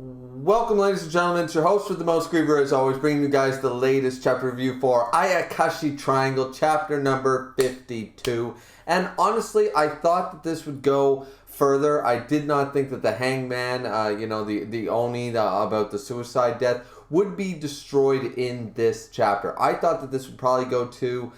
Welcome, ladies and gentlemen. It's your host with the most Griever, as always, bringing you guys the latest chapter review for Ayakashi Triangle, chapter number 52. And honestly, I thought that this would go further. I did not think that the hangman, the Oni, about the suicide death, would be destroyed in this chapter. I thought that this would probably go to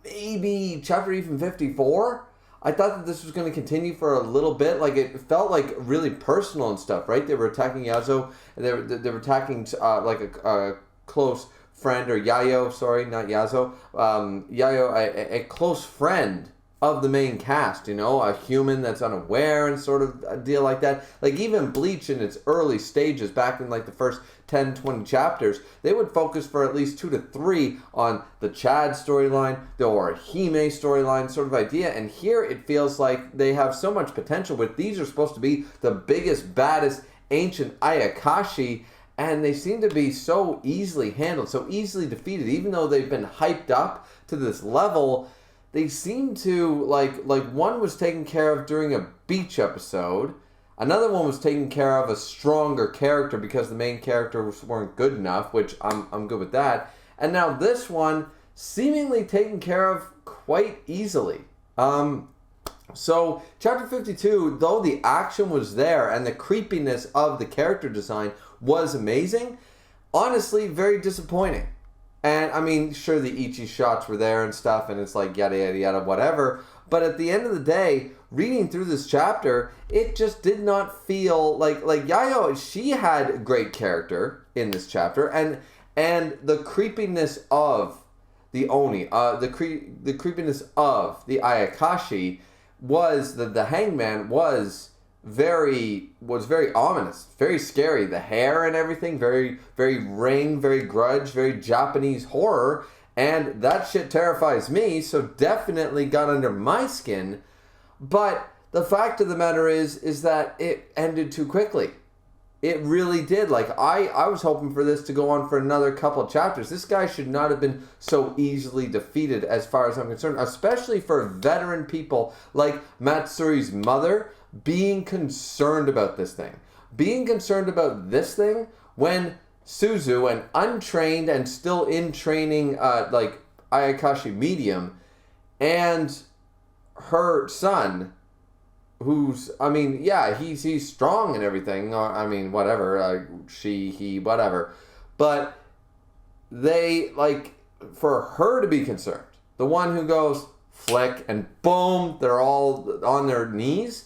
maybe chapter even 54. I thought that this was going to continue for a little bit. Like, it felt like really personal and stuff, right? They were attacking Yazo. They were attacking a close friend, or Yayo, sorry, not Yazo. Yayo, a close friend of the main cast, a human that's unaware and sort of a deal like that. Like, even Bleach in its early stages, back in like the first 10, 20 chapters, they would focus for at least 2 to 3 on the Chad storyline, the Orihime storyline sort of idea, and here it feels like they have so much potential with these are supposed to be the biggest, baddest ancient Ayakashi, and they seem to be so easily handled, so easily defeated, even though they've been hyped up to this level. They seem to, like one was taken care of during a beach episode. Another one was taken care of a stronger character because the main characters weren't good enough, which I'm good with that. And now this one seemingly taken care of quite easily. So chapter 52, though the action was there and the creepiness of the character design was amazing, honestly, very disappointing. And, I mean, sure, the Ichi shots were there and stuff, and it's like yada, yada, yada, whatever. But at the end of the day, reading through this chapter, it just did not feel like Yayo, she had great character in this chapter. And the creepiness of the Oni, the creepiness of the Ayakashi was, the hangman was very ominous, very scary. The hair and everything, very Ring, very Grudge, very Japanese horror, and that shit terrifies me, so definitely got under my skin. But the fact of the matter is that it ended too quickly. It really did. Like, I was hoping for this to go on for another couple of chapters. This guy should not have been so easily defeated as far as I'm concerned, especially for veteran people like Matsuri's mother being concerned about this thing. Being concerned about this thing when Suzu, an untrained and still in training, Ayakashi medium, and her son, who's, I mean, yeah, he's strong and everything. I mean, whatever, he, whatever. But they, for her to be concerned, the one who goes, flick, and boom, they're all on their knees.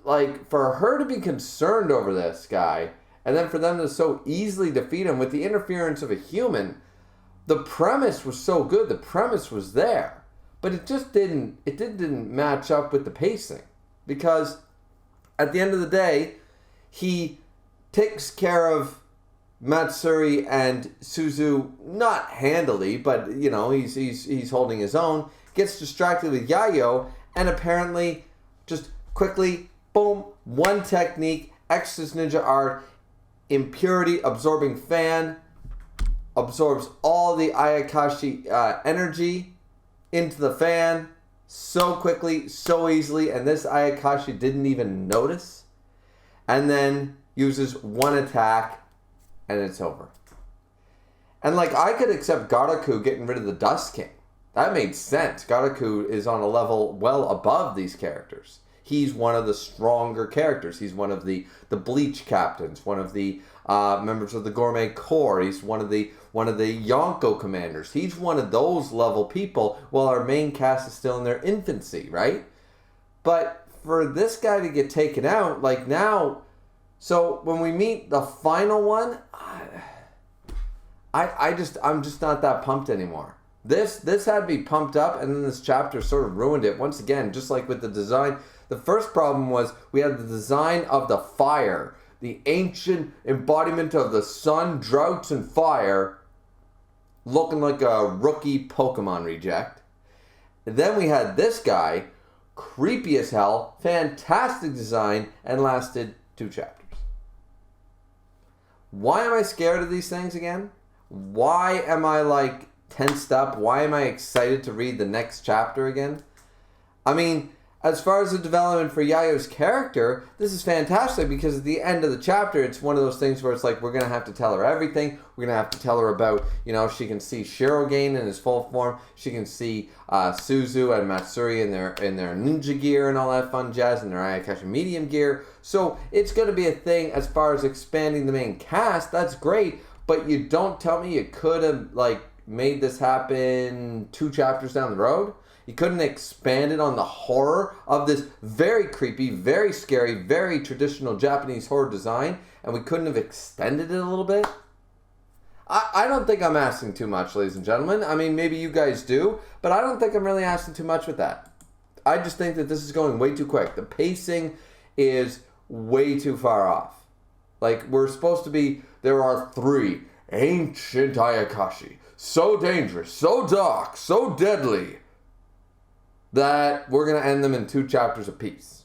For her to be concerned over this guy, and then for them to so easily defeat him with the interference of a human, the premise was so good, the premise was there. But it just didn't match up with the pacing. Because at the end of the day, he takes care of Matsuri and Suzu, not handily, but, he's holding his own, gets distracted with Yayo, and apparently just quickly, boom, one technique, Exorcist Ninja Art, Impurity Absorbing Fan, absorbs all the Ayakashi energy into the fan so quickly, so easily, and this Ayakashi didn't even notice, and then uses one attack, and it's over. And I could accept Garaku getting rid of the Dust King. That made sense. Garaku is on a level well above these characters. He's one of the stronger characters. He's one of the Bleach captains, one of the members of the Gourmet Corps. He's one of the Yonko commanders. He's one of those level people while our main cast is still in their infancy, right? But for this guy to get taken out, now, so when we meet the final one, I'm just not that pumped anymore. This had to be pumped up, and then this chapter sort of ruined it. Once again, just like with the design, the first problem was we had the design of the fire, the ancient embodiment of the sun, droughts, and fire, looking like a rookie Pokemon reject. And then we had this guy, creepy as hell, fantastic design, and lasted 2 chapters. Why am I scared of these things again? Why am I tensed up? Why am I excited to read the next chapter again? I mean, as far as the development for Yayo's character, this is fantastic because at the end of the chapter, it's one of those things where it's like, we're going to have to tell her everything. We're going to have to tell her about, she can see Shirogane in his full form. She can see Suzu and Matsuri in their ninja gear and all that fun jazz, and their Ayakashi medium gear. So it's going to be a thing as far as expanding the main cast. That's great, but you don't tell me you could have, made this happen 2 chapters down the road? You couldn't expand it on the horror of this very creepy, very scary, very traditional Japanese horror design, and we couldn't have extended it a little bit? I don't think I'm asking too much, ladies and gentlemen. I mean, maybe you guys do, but I don't think I'm really asking too much with that. I just think that this is going way too quick. The pacing is way too far off. We're supposed to be, there are 3 ancient Ayakashi, so dangerous, so dark, so deadly, that we're going to end them in 2 chapters apiece.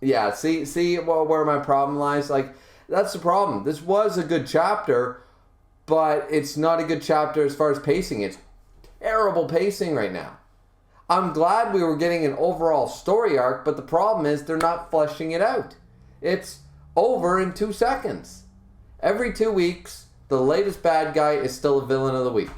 Yeah, see where my problem lies? That's the problem. This was a good chapter, but it's not a good chapter as far as pacing. It's terrible pacing right now. I'm glad we were getting an overall story arc, but the problem is they're not fleshing it out. It's over in 2 seconds. Every 2 weeks, the latest bad guy is still a villain of the week.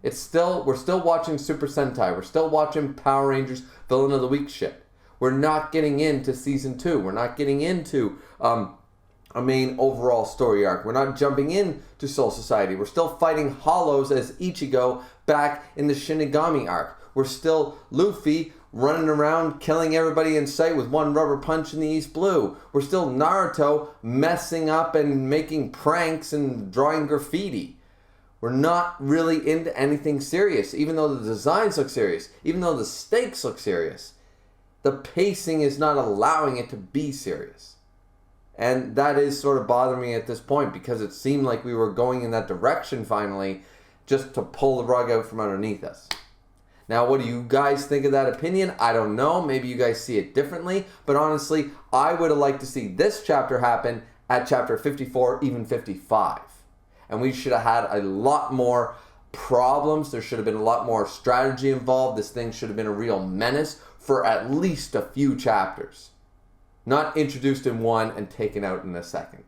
We're still watching Super Sentai. We're still watching Power Rangers Villain of the Week shit. We're not getting into Season 2. We're not getting into a main overall story arc. We're not jumping into Soul Society. We're still fighting Hollows as Ichigo back in the Shinigami arc. We're still Luffy running around killing everybody in sight with 1 rubber punch in the East Blue. We're still Naruto messing up and making pranks and drawing graffiti. We're not really into anything serious, even though the designs look serious, even though the stakes look serious. The pacing is not allowing it to be serious. And that is sort of bothering me at this point, because it seemed like we were going in that direction finally, just to pull the rug out from underneath us. Now, what do you guys think of that opinion? I don't know. Maybe you guys see it differently. But honestly, I would have liked to see this chapter happen at chapter 54, even 55. And we should have had a lot more problems. There should have been a lot more strategy involved. This thing should have been a real menace for at least a few chapters. Not introduced in 1 and taken out in a second.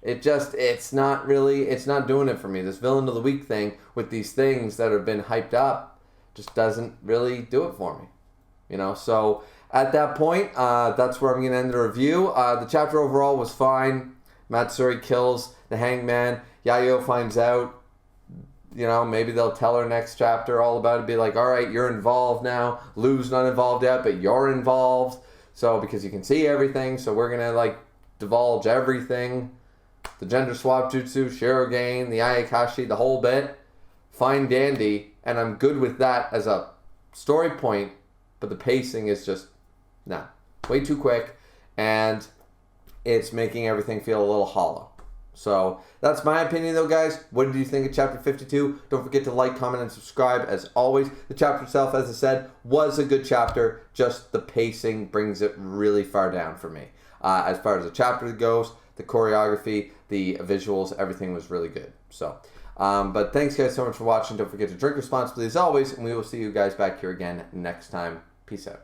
It's not doing it for me. This Villain of the Week thing with these things that have been hyped up just doesn't really do it for me. So at that point, that's where I'm going to end the review. The chapter overall was fine. Matsuri kills the Hangman. Yayo finds out, maybe they'll tell her next chapter all about it. Be like, all right, you're involved now. Lou's not involved yet, but you're involved. So, because you can see everything, so we're going to, divulge everything. The gender swap jutsu, Shirogane, the Ayakashi, the whole bit. Fine dandy, and I'm good with that as a story point, but the pacing is just, way too quick, and it's making everything feel a little hollow. So that's my opinion though, guys. What did you think of chapter 52? Don't forget to like, comment, and subscribe. As always, the chapter itself, as I said, was a good chapter. Just the pacing brings it really far down for me. As far as the chapter goes, the choreography, the visuals, everything was really good. So, but thanks guys so much for watching. Don't forget to drink responsibly as always, and we will see you guys back here again next time. Peace out.